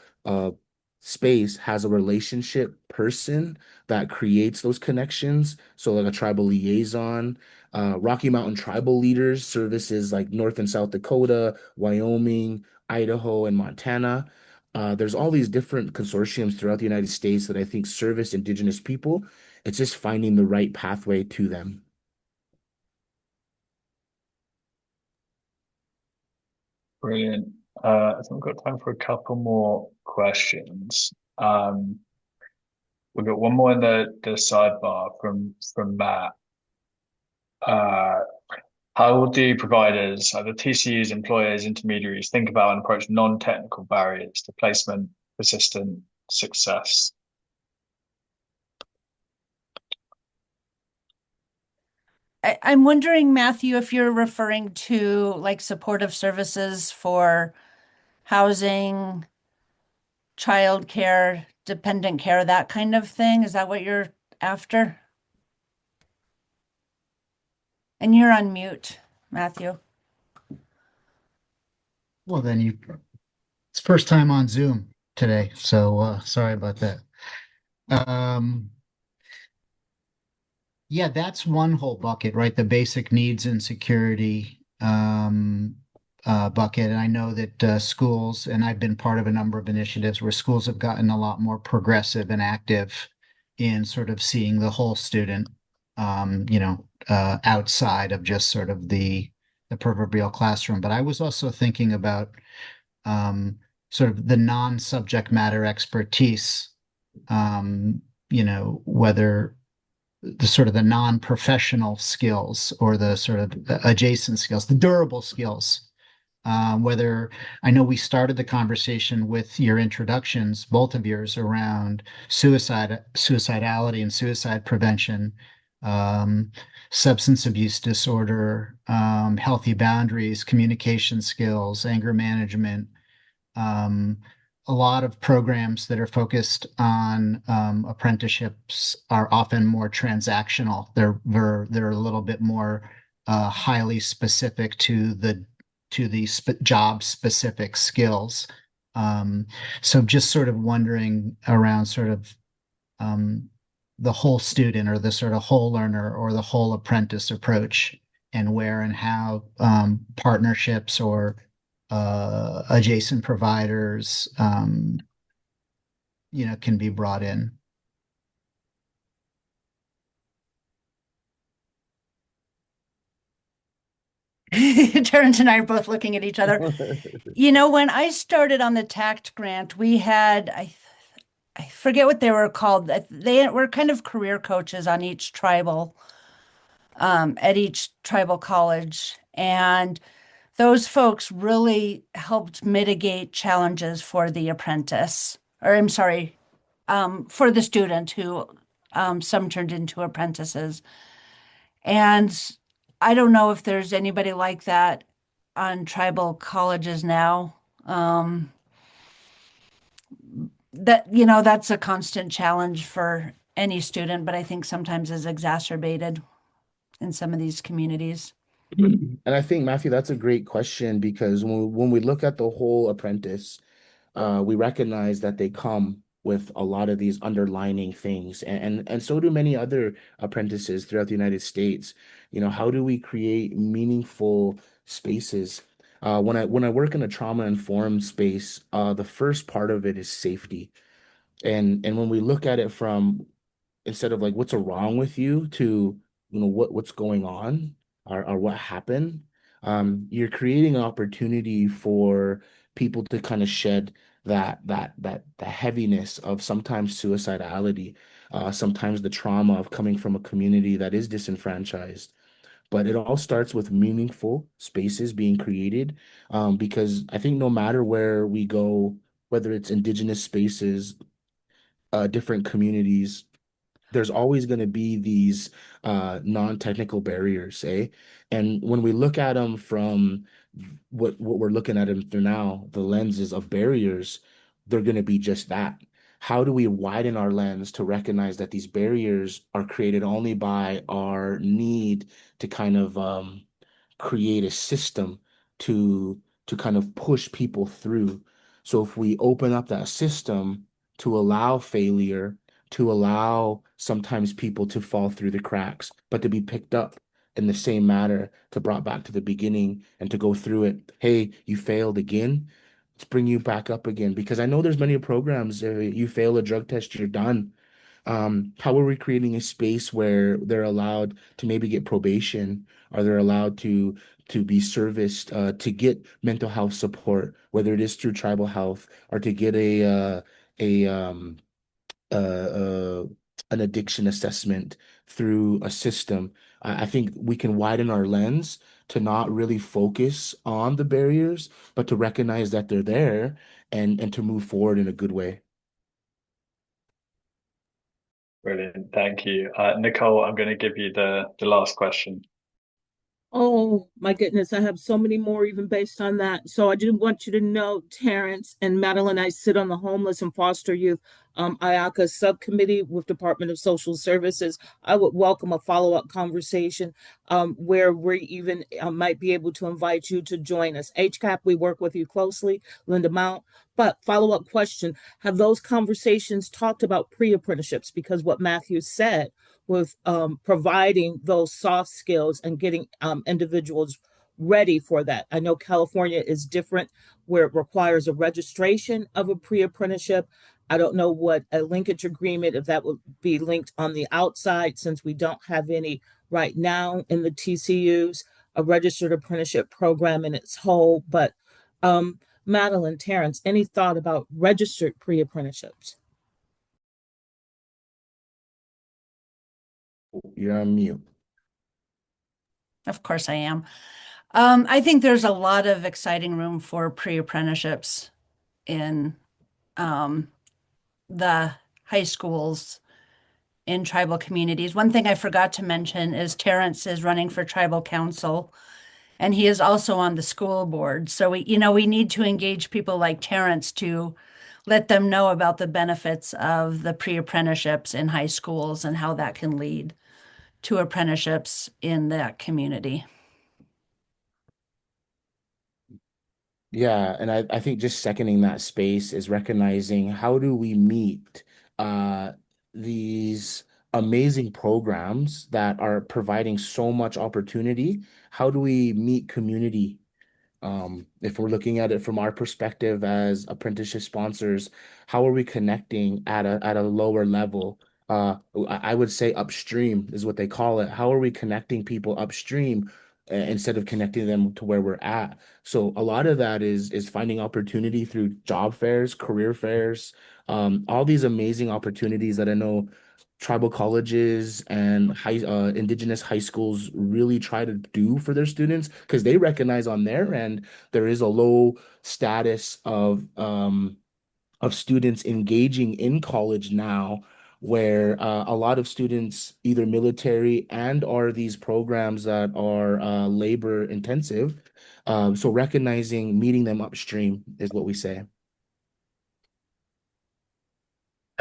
space has a relationship person that creates those connections. So like a tribal liaison. Rocky Mountain tribal leaders services like North and South Dakota, Wyoming, Idaho, and Montana. There's all these different consortiums throughout the United States that I think service Indigenous people. It's just finding the right pathway to them. Brilliant. I think we've got time for a couple more questions. We've got one more in the sidebar from Matt. Uh, how do providers, either TCUs, employers, intermediaries, think about and approach non-technical barriers to placement, persistent success? I'm wondering, Matthew, if you're referring to like supportive services for housing, childcare, dependent care, that kind of thing. Is that what you're after? And you're on mute, Matthew. Well, then it's first time on Zoom today, so sorry about that. Um, yeah, that's one whole bucket, right? The basic needs and security bucket. And I know that schools, and I've been part of a number of initiatives where schools have gotten a lot more progressive and active in sort of seeing the whole student, outside of just sort of the proverbial classroom. But I was also thinking about sort of the non-subject matter expertise, whether the sort of the non-professional skills or the sort of adjacent skills, the durable skills. Whether I know we started the conversation with your introductions, both of yours, around suicidality and suicide prevention, um, substance abuse disorder, healthy boundaries, communication skills, anger management, um, a lot of programs that are focused on apprenticeships are often more transactional. They're a little bit more highly specific to the job specific skills. Um, so just sort of wondering around sort of um, the whole student or the sort of whole learner or the whole apprentice approach, and where and how partnerships or adjacent providers, can be brought in. Terrence and I are both looking at each other. When I started on the TACT grant, we had, I forget what they were called. They were kind of career coaches on each tribal, at each tribal college. And those folks really helped mitigate challenges for the apprentice, or I'm sorry, for the student who some turned into apprentices. And I don't know if there's anybody like that on tribal colleges now. That's a constant challenge for any student, but I think sometimes is exacerbated in some of these communities. And I think, Matthew, that's a great question because when we look at the whole apprentice, we recognize that they come with a lot of these underlining things, and so do many other apprentices throughout the United States. You know, how do we create meaningful spaces? When I work in a trauma-informed space, the first part of it is safety. And when we look at it from instead of like what's wrong with you to what's going on or what happened, you're creating an opportunity for people to kind of shed that the heaviness of sometimes suicidality, sometimes the trauma of coming from a community that is disenfranchised. But it all starts with meaningful spaces being created, because I think no matter where we go, whether it's indigenous spaces, different communities, there's always going to be these non-technical barriers, eh? And when we look at them from what we're looking at them through now, the lenses of barriers, they're going to be just that. How do we widen our lens to recognize that these barriers are created only by our need to kind of create a system to kind of push people through. So if we open up that system to allow failure, to allow sometimes people to fall through the cracks, but to be picked up in the same manner, to brought back to the beginning and to go through it. Hey, you failed again. Let's bring you back up again. Because I know there's many programs, you fail a drug test, you're done. How are we creating a space where they're allowed to maybe get probation? Are they allowed to be serviced, to get mental health support, whether it is through tribal health or to get a uh, uh, an addiction assessment through a system? I think we can widen our lens to not really focus on the barriers, but to recognize that they're there and to move forward in a good way. Brilliant. Thank you. Nicole, I'm going to give you the last question. Oh my goodness, I have so many more even based on that. So I do want you to know, Terrence and Madeline, I sit on the homeless and foster youth IACA subcommittee with Department of Social Services. I would welcome a follow-up conversation where we even might be able to invite you to join us. HCAP, we work with you closely, Linda Mount. But follow-up question, have those conversations talked about pre-apprenticeships? Because what Matthew said with providing those soft skills and getting individuals ready for that. I know California is different where it requires a registration of a pre-apprenticeship. I don't know what a linkage agreement, if that would be linked on the outside, since we don't have any right now in the TCUs, a registered apprenticeship program in its whole. But Madeline, Terrence, any thought about registered pre-apprenticeships? You're on mute. Of course I am. I think there's a lot of exciting room for pre-apprenticeships in the high schools in tribal communities. One thing I forgot to mention is Terrence is running for tribal council, and he is also on the school board. So we need to engage people like Terrence to let them know about the benefits of the pre-apprenticeships in high schools and how that can lead to apprenticeships in that community. Yeah, and I think just seconding that space is recognizing how do we meet uh, these amazing programs that are providing so much opportunity? How do we meet community? If we're looking at it from our perspective as apprenticeship sponsors, how are we connecting at a lower level? I would say upstream is what they call it. How are we connecting people upstream instead of connecting them to where we're at? So a lot of that is finding opportunity through job fairs, career fairs, all these amazing opportunities that I know tribal colleges and indigenous high schools really try to do for their students because they recognize on their end there is a low status of students engaging in college now, where a lot of students either military and are these programs that are labor intensive. So recognizing meeting them upstream is what we say.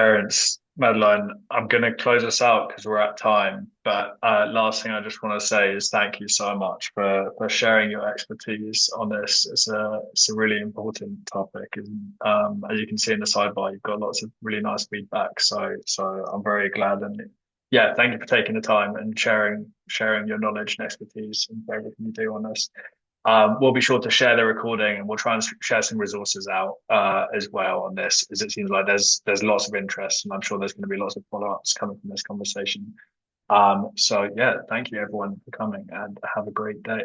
Terence, Madeline, I'm going to close us out because we're at time. But last thing I just want to say is thank you so much for sharing your expertise on this. It's a really important topic, and as you can see in the sidebar, you've got lots of really nice feedback. So I'm very glad, and yeah, thank you for taking the time and sharing your knowledge and expertise and everything you do on this. We'll be sure to share the recording, and we'll try and share some resources out as well on this, as it seems like there's lots of interest, and I'm sure there's going to be lots of follow-ups coming from this conversation. So yeah, thank you everyone for coming, and have a great day.